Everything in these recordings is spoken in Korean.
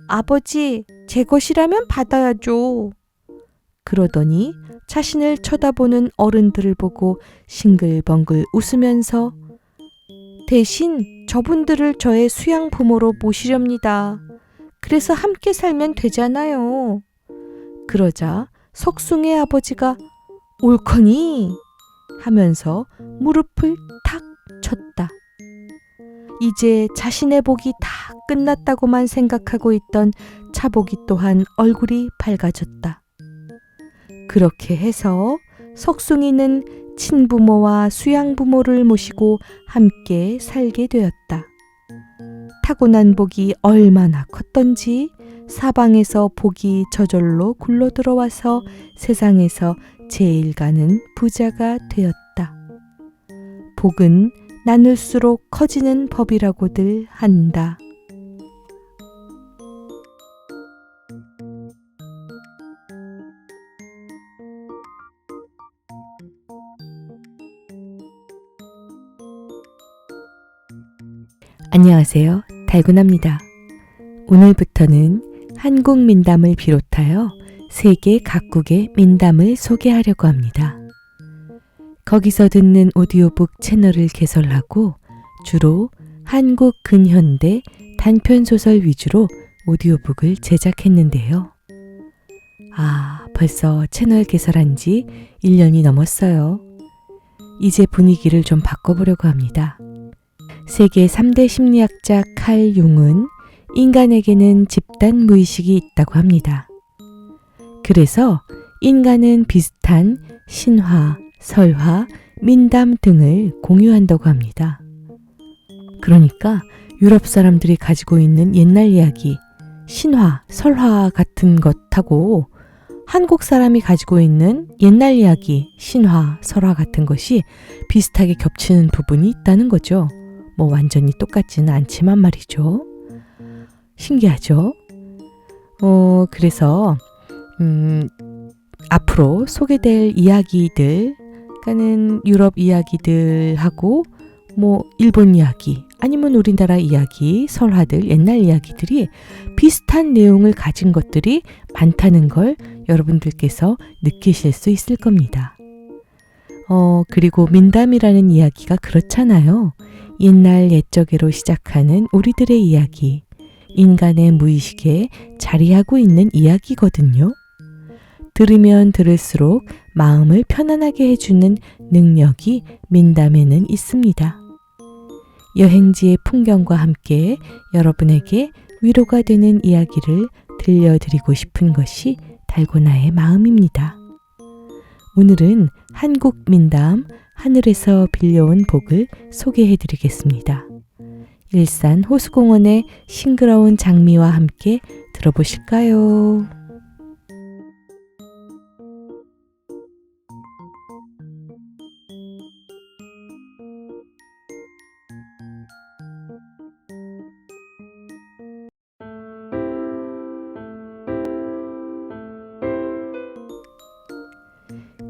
아버지, 제 것이라면 받아야죠. 그러더니 자신을 쳐다보는 어른들을 보고 싱글벙글 웃으면서 대신 저분들을 저의 수양 부모로 모시렵니다. 그래서 함께 살면 되잖아요. 그러자 석숭의 아버지가 옳거니 하면서 무릎을 탁 쳤다. 이제 자신의 복이 다 끝났다고만 생각하고 있던 차복이 또한 얼굴이 밝아졌다. 그렇게 해서 석숭이는 친부모와 수양부모를 모시고 함께 살게 되었다. 타고난 복이 얼마나 컸던지 사방에서 복이 저절로 굴러 들어와서 세상에서 제일 가는 부자가 되었다. 복은 나눌수록 커지는 법이라고들 한다. 안녕하세요. 달고나입니다. 오늘부터는 한국 민담을 비롯하여 세계 각국의 민담을 소개하려고 합니다. 거기서 듣는 오디오북 채널을 개설하고 주로 한국 근현대 단편소설 위주로 오디오북을 제작했는데요. 벌써 채널 개설한 지 1년이 넘었어요. 이제 분위기를 좀 바꿔보려고 합니다. 세계 3대 심리학자 칼 융은 인간에게는 집단 무의식이 있다고 합니다. 그래서 인간은 비슷한 신화, 설화, 민담 등을 공유한다고 합니다. 그러니까 유럽 사람들이 가지고 있는 옛날 이야기, 신화, 설화 같은 것하고 한국 사람이 가지고 있는 옛날 이야기, 신화, 설화 같은 것이 비슷하게 겹치는 부분이 있다는 거죠. 완전히 똑같지는 않지만 말이죠. 신기하죠? 그래서 앞으로 소개될 이야기들, 그러니까는 유럽 이야기들하고 일본 이야기, 아니면 우리나라 이야기, 설화들, 옛날 이야기들이 비슷한 내용을 가진 것들이 많다는 걸 여러분들께서 느끼실 수 있을 겁니다. 그리고 민담이라는 이야기가 그렇잖아요. 옛날 옛적으로 시작하는 우리들의 이야기, 인간의 무의식에 자리하고 있는 이야기거든요. 들으면 들을수록 마음을 편안하게 해주는 능력이 민담에는 있습니다. 여행지의 풍경과 함께 여러분에게 위로가 되는 이야기를 들려드리고 싶은 것이 달고나의 마음입니다. 오늘은 한국 민담 하늘에서 빌려온 복을 소개해드리겠습니다. 일산 호수공원의 싱그러운 장미와 함께 들어보실까요?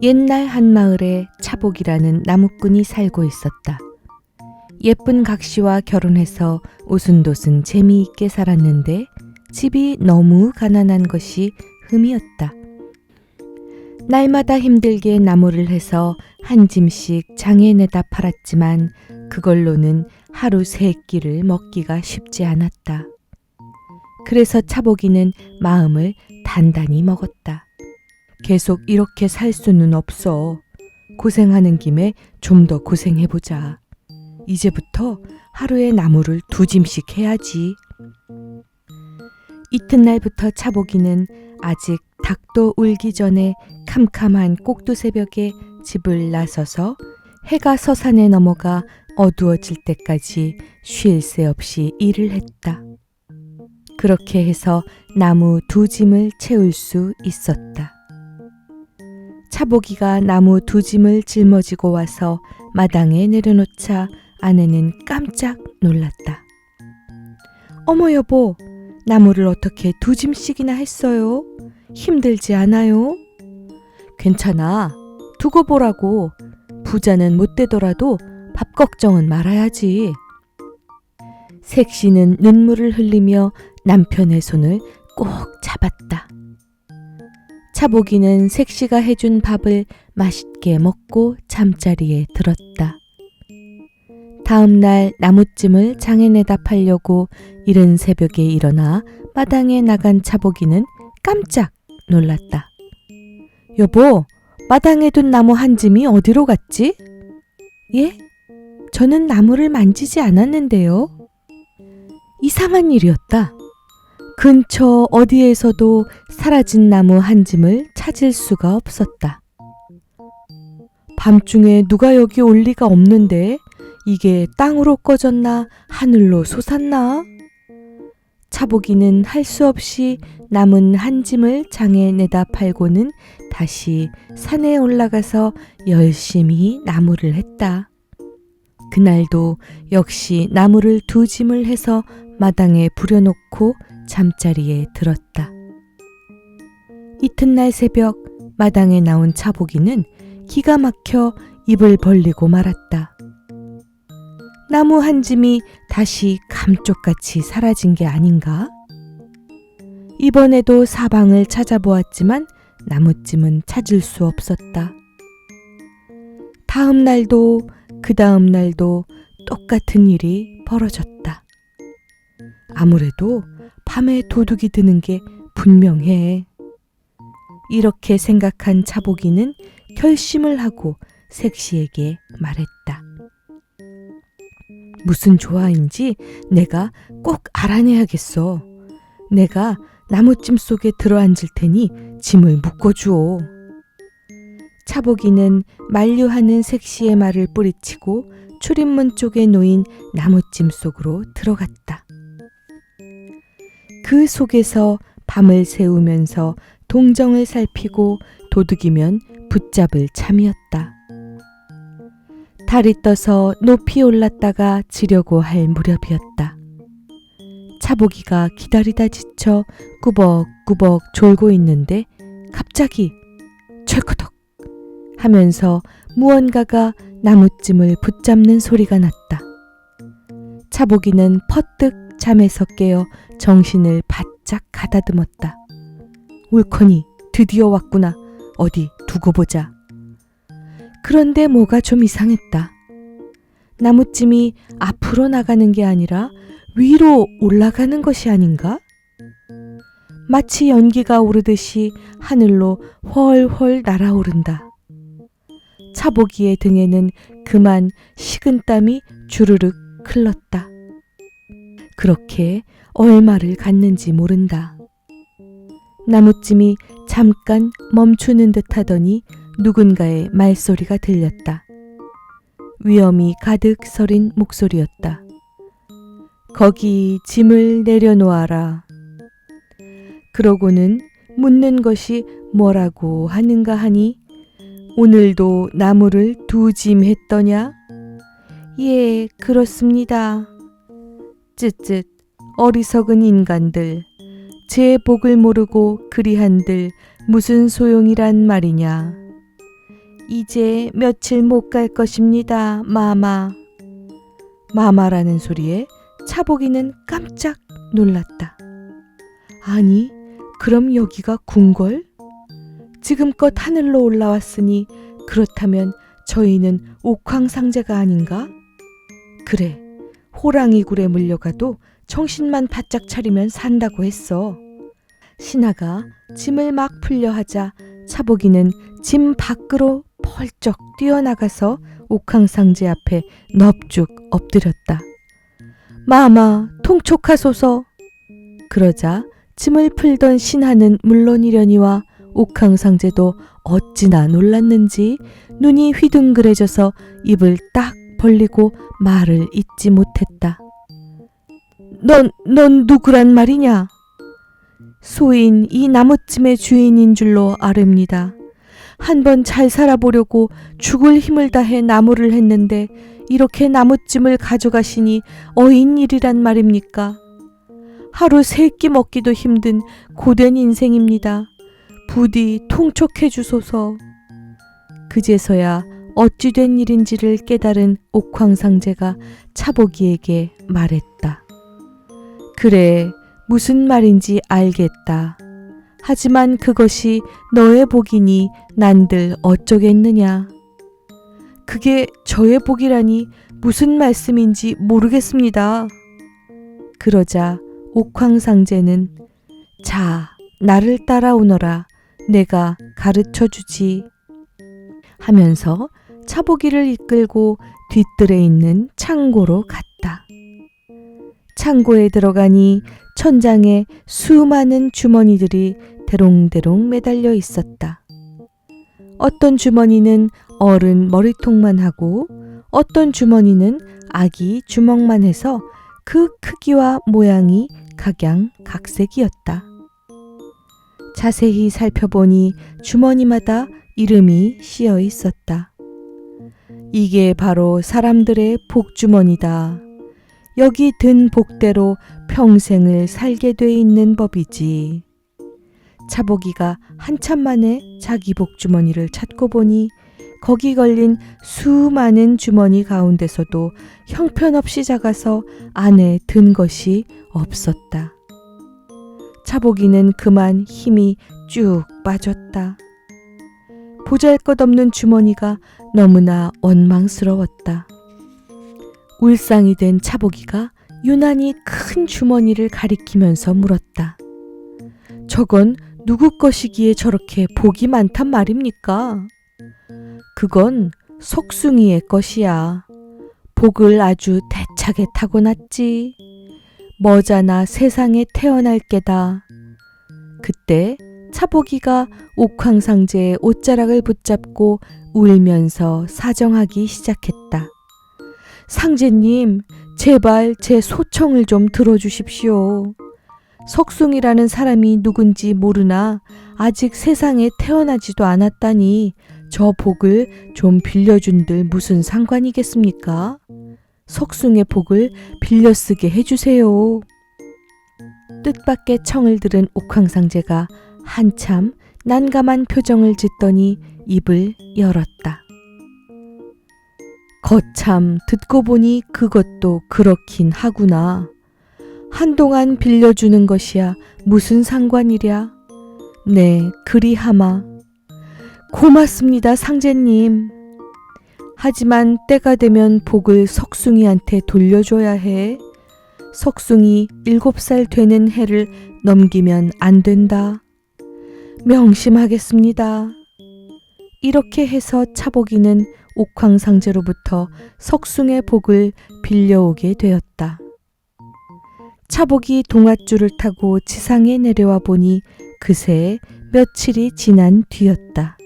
옛날 한 마을에 차복이라는 나무꾼이 살고 있었다. 예쁜 각시와 결혼해서 오순도순 재미있게 살았는데 집이 너무 가난한 것이 흠이었다. 날마다 힘들게 나무를 해서 한 짐씩 장에 내다 팔았지만 그걸로는 하루 3끼를 먹기가 쉽지 않았다. 그래서 차복이는 마음을 단단히 먹었다. 계속 이렇게 살 수는 없어. 고생하는 김에 좀 더 고생해보자. 이제부터 하루에 나무를 2짐씩 해야지. 이튿날부터 차복이는 아직 닭도 울기 전에 캄캄한 꼭두새벽에 집을 나서서 해가 서산에 넘어가 어두워질 때까지 쉴 새 없이 일을 했다. 그렇게 해서 나무 2짐을 채울 수 있었다. 차복이가 나무 2짐을 짊어지고 와서 마당에 내려놓자 아내는 깜짝 놀랐다. 어머 여보, 나무를 어떻게 2짐씩이나 했어요? 힘들지 않아요? 괜찮아. 두고 보라고. 부자는 못 되더라도 밥 걱정은 말아야지. 색시는 눈물을 흘리며 남편의 손을 꼭 잡았다. 차보기는 색시가 해준 밥을 맛있게 먹고 잠자리에 들었다. 다음 날 나무찜을 장에 내다 팔려고 이른 새벽에 일어나 마당에 나간 차보기는 깜짝 놀랐다. 여보, 마당에 둔 나무 한 짐이 어디로 갔지? 예? 저는 나무를 만지지 않았는데요. 이상한 일이었다. 근처 어디에서도 사라진 나무 한 짐을 찾을 수가 없었다. 밤중에 누가 여기 올 리가 없는데 이게 땅으로 꺼졌나 하늘로 솟았나? 차보기는 할 수 없이 남은 한 짐을 장에 내다 팔고는 다시 산에 올라가서 열심히 나무를 했다. 그날도 역시 나무를 2짐을 해서 마당에 부려놓고 잠자리에 들었다. 이튿날 새벽 마당에 나온 차보기는 기가 막혀 입을 벌리고 말았다. 나무 한 짐이 다시 감쪽같이 사라진 게 아닌가? 이번에도 사방을 찾아보았지만 나무찜은 찾을 수 없었다. 다음 날도 그 다음 날도 똑같은 일이 벌어졌다. 아무래도 밤에 도둑이 드는 게 분명해. 이렇게 생각한 차보기는 결심을 하고 색시에게 말했다. 무슨 조화인지 내가 꼭 알아내야겠어. 내가 나무찜 속에 들어앉을 테니 짐을 묶어주오. 차보기는 만류하는 색시의 말을 뿌리치고 출입문 쪽에 놓인 나무찜 속으로 들어갔다. 그 속에서 밤을 새우면서 동정을 살피고 도둑이면 붙잡을 참이었다. 달이 떠서 높이 올랐다가 지려고 할 무렵이었다. 차보기가 기다리다 지쳐 꾸벅꾸벅 졸고 있는데 갑자기 철커덕 하면서 무언가가 나무찜을 붙잡는 소리가 났다. 차보기는 퍼뜩 잠에서 깨어 정신을 바짝 가다듬었다. 옳거니 드디어 왔구나. 어디 두고 보자. 그런데 뭐가 좀 이상했다. 나무찜이 앞으로 나가는 게 아니라 위로 올라가는 것이 아닌가? 마치 연기가 오르듯이 하늘로 훨훨 날아오른다. 차보기의 등에는 그만 식은땀이 주르륵 흘렀다. 그렇게 얼마를 갔는지 모른다. 나무찜이 잠깐 멈추는 듯 하더니 누군가의 말소리가 들렸다. 위험이 가득 서린 목소리였다. 거기 짐을 내려놓아라. 그러고는 묻는 것이 뭐라고 하는가 하니 오늘도 나무를 2짐 했더냐? 예, 그렇습니다. 쯧쯧 어리석은 인간들. 제 복을 모르고 그리한들 무슨 소용이란 말이냐. 이제 며칠 못 갈 것입니다, 마마. 마마라는 소리에 차보기는 깜짝 놀랐다. 아니, 그럼 여기가 궁궐? 지금껏 하늘로 올라왔으니 그렇다면 저희는 옥황상제가 아닌가? 그래, 호랑이 굴에 물려가도 정신만 바짝 차리면 산다고 했어. 신하가 짐을 막 풀려 하자 차보기는 짐 밖으로 펄쩍 뛰어나가서 옥황상제 앞에 넙죽 엎드렸다. 마마, 통촉하소서. 그러자 짐을 풀던 신하는 물론이려니와 옥황상제도 어찌나 놀랐는지 눈이 휘둥그레져서 입을 딱 벌리고 말을 잇지 못했다. 넌 누구란 말이냐? 소인 이 나무찜의 주인인 줄로 아렵니다. 한번 잘 살아보려고 죽을 힘을 다해 나무를 했는데 이렇게 나무찜을 가져가시니 어인 일이란 말입니까? 하루 3끼 먹기도 힘든 고된 인생입니다. 부디 통촉해 주소서. 그제서야 어찌 된 일인지를 깨달은 옥황상제가 차보기에게 말했다. 그래, 무슨 말인지 알겠다. 하지만 그것이 너의 복이니 난들 어쩌겠느냐. 그게 저의 복이라니 무슨 말씀인지 모르겠습니다. 그러자 옥황상제는 자, 나를 따라오너라. 내가 가르쳐 주지. 하면서 차보기를 이끌고 뒤뜰에 있는 창고로 갔다. 창고에 들어가니 천장에 수많은 주머니들이 대롱대롱 매달려 있었다. 어떤 주머니는 어른 머리통만 하고 어떤 주머니는 아기 주먹만 해서 그 크기와 모양이 각양각색이었다. 자세히 살펴보니 주머니마다 이름이 씌어 있었다. 이게 바로 사람들의 복주머니다. 여기 든 복대로 평생을 살게 돼 있는 법이지. 차보기가 한참 만에 자기 복주머니를 찾고 보니 거기 걸린 수많은 주머니 가운데서도 형편없이 작아서 안에 든 것이 없었다. 차보기는 그만 힘이 쭉 빠졌다. 보잘것없는 주머니가 너무나 원망스러웠다. 울상이 된 차보기가 유난히 큰 주머니를 가리키면서 물었다. 저건 누구 것이기에 저렇게 복이 많단 말입니까? 그건 석숭이의 것이야. 복을 아주 대차게 타고났지. 머자나 세상에 태어날 게다. 그때 차보기가 옥황상제의 옷자락을 붙잡고 울면서 사정하기 시작했다. 상제님, 제발 제 소청을 좀 들어주십시오. 석숭이라는 사람이 누군지 모르나 아직 세상에 태어나지도 않았다니 저 복을 좀 빌려준들 무슨 상관이겠습니까? 석숭의 복을 빌려 쓰게 해주세요. 뜻밖의 청을 들은 옥황상제가 한참 난감한 표정을 짓더니 입을 열었다. 거참 듣고 보니 그것도 그렇긴 하구나. 한동안 빌려주는 것이야 무슨 상관이랴. 네, 그리하마. 고맙습니다, 상제님. 하지만 때가 되면 복을 석숭이한테 돌려줘야 해. 석숭이 7살 되는 해를 넘기면 안 된다. 명심하겠습니다. 이렇게 해서 차보기는 옥황상제로부터 석숭의 복을 빌려오게 되었다. 차보기 동아줄을 타고 지상에 내려와 보니 그새 며칠이 지난 뒤였다.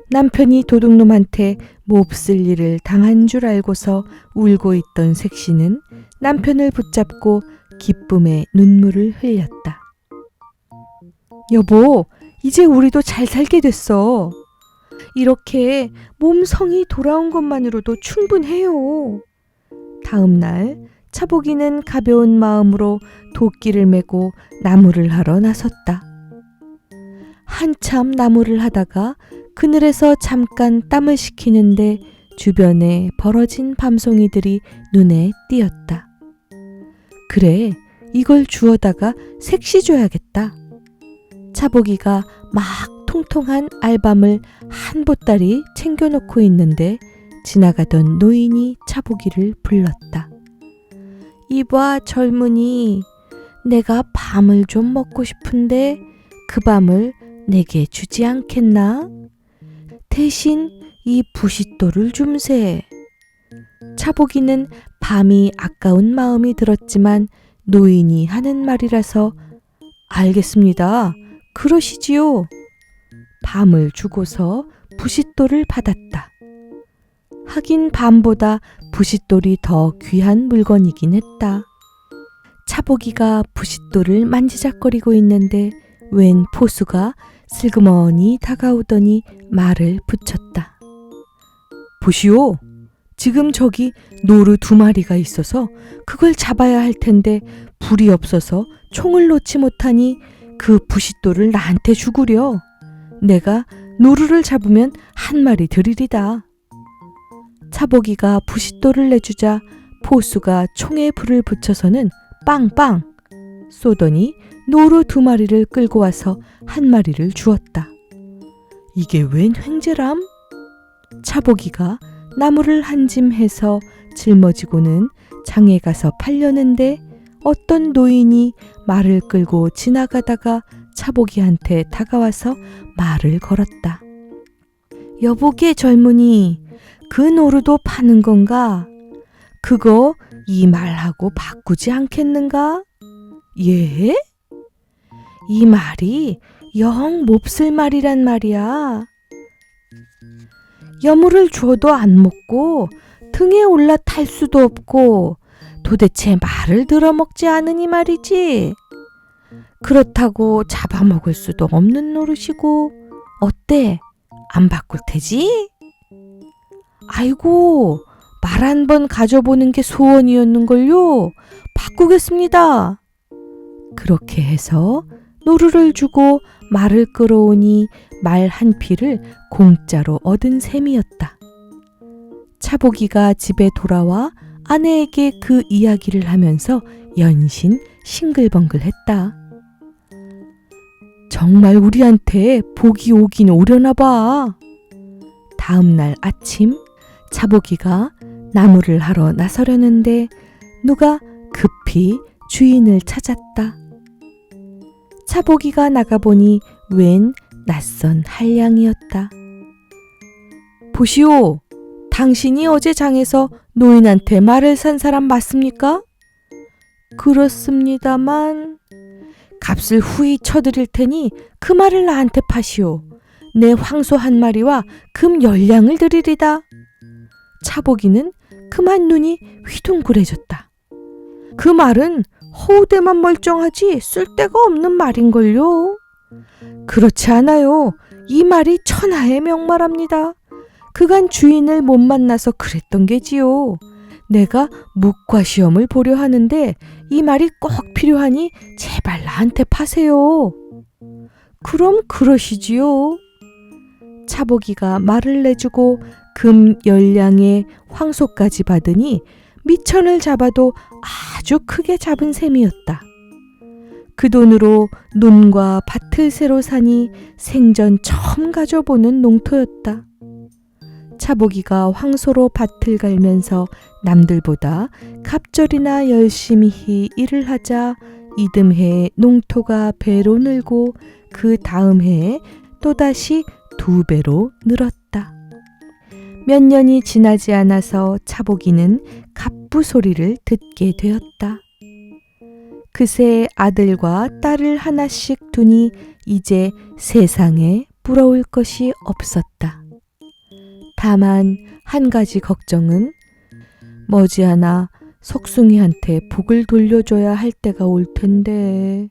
남편이 도둑놈한테 몹쓸 일을 당한 줄 알고서 울고 있던 색시는 남편을 붙잡고 기쁨의 눈물을 흘렸다. 여보, 이제 우리도 잘 살게 됐어. 이렇게 몸성이 돌아온 것만으로도 충분해요. 다음 날 차보기는 가벼운 마음으로 도끼를 메고 나무를 하러 나섰다. 한참 나무를 하다가 그늘에서 잠깐 땀을 식히는데 주변에 벌어진 밤송이들이 눈에 띄었다. 그래, 이걸 주워다가 색시 줘야겠다. 차보기가 막 통통한 알밤을 한 보따리 챙겨놓고 있는데 지나가던 노인이 차보기를 불렀다. 이봐 젊은이, 내가 밤을 좀 먹고 싶은데 그 밤을 내게 주지 않겠나? 대신 이 부싯돌을 줌세. 차보기는 밤이 아까운 마음이 들었지만 노인이 하는 말이라서 알겠습니다. 그러시지요. 밤을 주고서 부싯돌을 받았다. 하긴 밤보다 부싯돌이 더 귀한 물건이긴 했다. 차보기가 부싯돌을 만지작거리고 있는데 웬 포수가 슬그머니 다가오더니 말을 붙였다. 보시오, 지금 저기 노루 2마리가 있어서 그걸 잡아야 할 텐데 불이 없어서 총을 놓지 못하니 그 부싯돌을 나한테 주구려. 내가 노루를 잡으면 1마리 드리리다. 차보기가 부싯돌을 내주자 포수가 총에 불을 붙여서는 빵빵 쏘더니 노루 2마리를 끌고 와서 1마리를 주었다. 이게 웬 횡재람? 차보기가 나무를 한 짐 해서 짊어지고는 장에 가서 팔려는데 어떤 노인이 말을 끌고 지나가다가 차보기한테 다가와서 말을 걸었다. 여보게 젊은이, 그 노루도 파는 건가? 그거 이 말하고 바꾸지 않겠는가? 예? 이 말이 영 몹쓸 말이란 말이야. 여물을 줘도 안 먹고 등에 올라탈 수도 없고 도대체 말을 들어먹지 않으니 말이지. 그렇다고 잡아먹을 수도 없는 노릇이고 어때? 안 바꿀 테지? 아이고, 말 한 번 가져보는 게 소원이었는걸요. 바꾸겠습니다. 그렇게 해서 노루를 주고 말을 끌어오니 말 한 피를 공짜로 얻은 셈이었다. 차보기가 집에 돌아와 아내에게 그 이야기를 하면서 연신 싱글벙글했다. 정말 우리한테 복이 오긴 오려나 봐. 다음 날 아침 차보기가 나무를 하러 나서려는데 누가 급히 주인을 찾았다. 차보기가 나가보니 웬 낯선 한량이었다. 보시오, 당신이 어제 장에서 노인한테 말을 산 사람 맞습니까? 그렇습니다만 값을 후히 쳐드릴 테니 그 말을 나한테 파시오. 내 황소 1마리와 금 10량을 드리리다. 차보기는 그만 눈이 휘둥그레졌다. 그 말은 허우대만 멀쩡하지 쓸데가 없는 말인걸요. 그렇지 않아요. 이 말이 천하의 명말합니다. 그간 주인을 못 만나서 그랬던 게지요. 내가 묵과 시험을 보려 하는데 이 말이 꼭 필요하니 제발 나한테 파세요. 그럼 그러시지요. 차보기가 말을 내주고 금 10량에 황소까지 받으니 미천을 잡아도 아주 크게 잡은 셈이었다. 그 돈으로 논과 밭을 새로 사니 생전 처음 가져보는 농토였다. 차보기가 황소로 밭을 갈면서 남들보다 갑절이나 열심히 일을 하자 이듬해 농토가 배로 늘고 그 다음 해에 또다시 2배로 늘었다. 몇 년이 지나지 않아서 차보기는 갑부 소리를 듣게 되었다. 그새 아들과 딸을 하나씩 두니 이제 세상에 부러울 것이 없었다. 다만 한 가지 걱정은 머지않아 석숭이한테 복을 돌려줘야 할 때가 올 텐데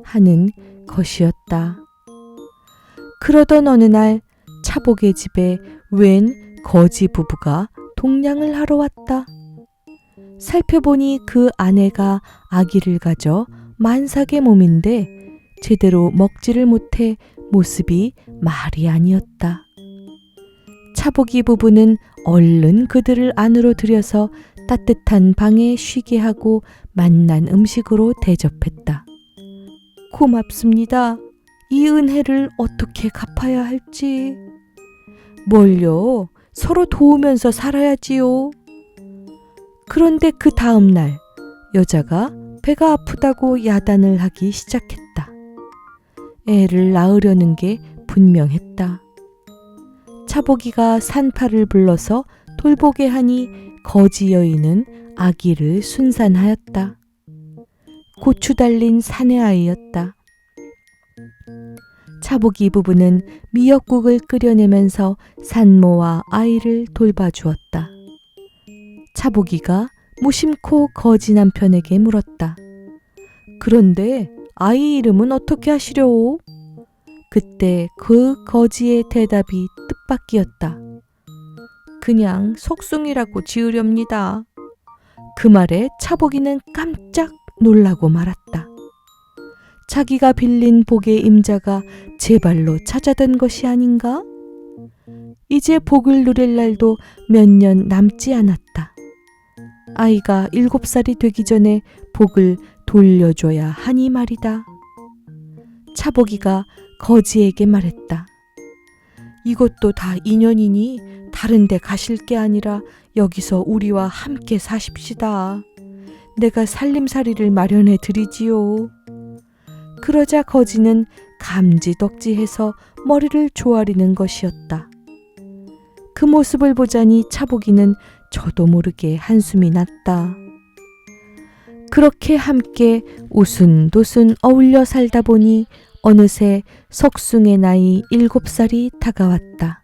하는 것이었다. 그러던 어느 날 차복의 집에 웬 거지 부부가 동냥을 하러 왔다. 살펴보니 그 아내가 아기를 가져 만삭의 몸인데 제대로 먹지를 못해 모습이 말이 아니었다. 차보기 부부는 얼른 그들을 안으로 들여서 따뜻한 방에 쉬게 하고 맛난 음식으로 대접했다. 고맙습니다. 이 은혜를 어떻게 갚아야 할지. 뭘요? 서로 도우면서 살아야지요. 그런데 그 다음 날 여자가 배가 아프다고 야단을 하기 시작했다. 애를 낳으려는 게 분명했다. 차보기가 산파를 불러서 돌보게 하니 거지 여인은 아기를 순산하였다. 고추 달린 사내 아이였다. 차보기 부부는 미역국을 끓여내면서 산모와 아이를 돌봐주었다. 차보기가 무심코 거지 남편에게 물었다. 그런데 아이 이름은 어떻게 하시려오? 그때 그 거지의 대답이 뜻밖이었다. 그냥 석숭이라고 지으렵니다. 그 말에 차보기는 깜짝 놀라고 말았다. 자기가 빌린 복의 임자가 제 발로 찾아든 것이 아닌가? 이제 복을 누릴 날도 몇 년 남지 않았다. 아이가 7살이 되기 전에 복을 돌려줘야 하니 말이다. 차복이가 거지에게 말했다. 이것도 다 인연이니 다른 데 가실 게 아니라 여기서 우리와 함께 사십시다. 내가 살림살이를 마련해 드리지요. 그러자 거지는 감지덕지해서 머리를 조아리는 것이었다. 그 모습을 보자니 차복이는 저도 모르게 한숨이 났다. 그렇게 함께 오순도순 어울려 살다 보니 어느새 석숭의 나이 7살이 다가왔다.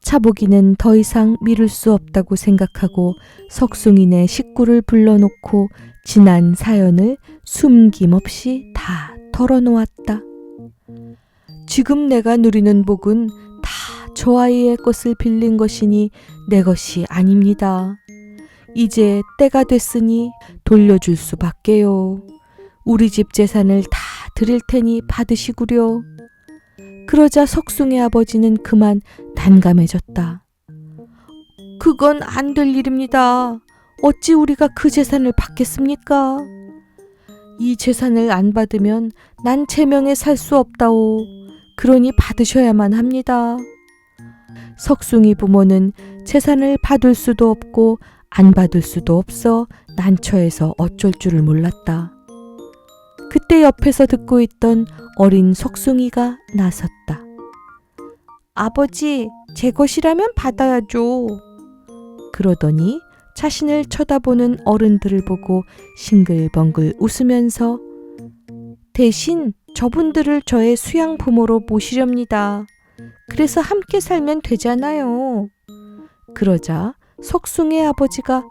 차복이는 더 이상 미룰 수 없다고 생각하고 석숭이네 식구를 불러놓고 지난 사연을 숨김없이 다 털어놓았다. 지금 내가 누리는 복은 다 저 아이의 것을 빌린 것이니 내 것이 아닙니다. 이제 때가 됐으니 돌려줄 수밖에요. 우리 집 재산을 다 드릴 테니 받으시구려. 그러자 석숭의 아버지는 그만 난감해졌다. 그건 안 될 일입니다. 어찌 우리가 그 재산을 받겠습니까? 이 재산을 안 받으면 난 제명에 살 수 없다오. 그러니 받으셔야만 합니다. 석숭이 부모는 재산을 받을 수도 없고 안 받을 수도 없어 난처해서 어쩔 줄을 몰랐다. 그때 옆에서 듣고 있던 어린 석숭이가 나섰다. 아버지, 제 것이라면 받아야죠. 그러더니 자신을 쳐다보는 어른들을 보고 싱글벙글 웃으면서 대신 저분들을 저의 수양 부모로 모시렵니다. 그래서 함께 살면 되잖아요. 그러자 석숭의 아버지가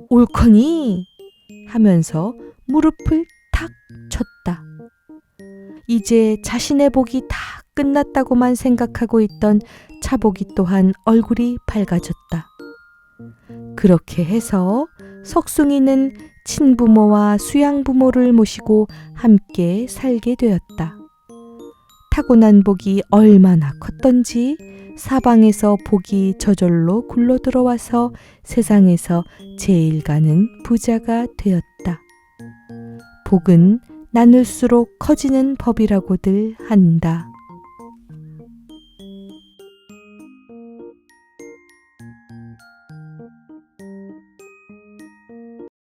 옳거니 하면서 무릎을 탁 쳤다. 이제 자신의 복이 다 끝났다고만 생각하고 있던 차복이 또한 얼굴이 밝아졌다. 그렇게 해서 석숭이는 친부모와 수양부모를 모시고 함께 살게 되었다. 타고난 복이 얼마나 컸던지 사방에서 복이 저절로 굴러 들어와서 세상에서 제일 가는 부자가 되었다. 복은 나눌수록 커지는 법이라고들 한다.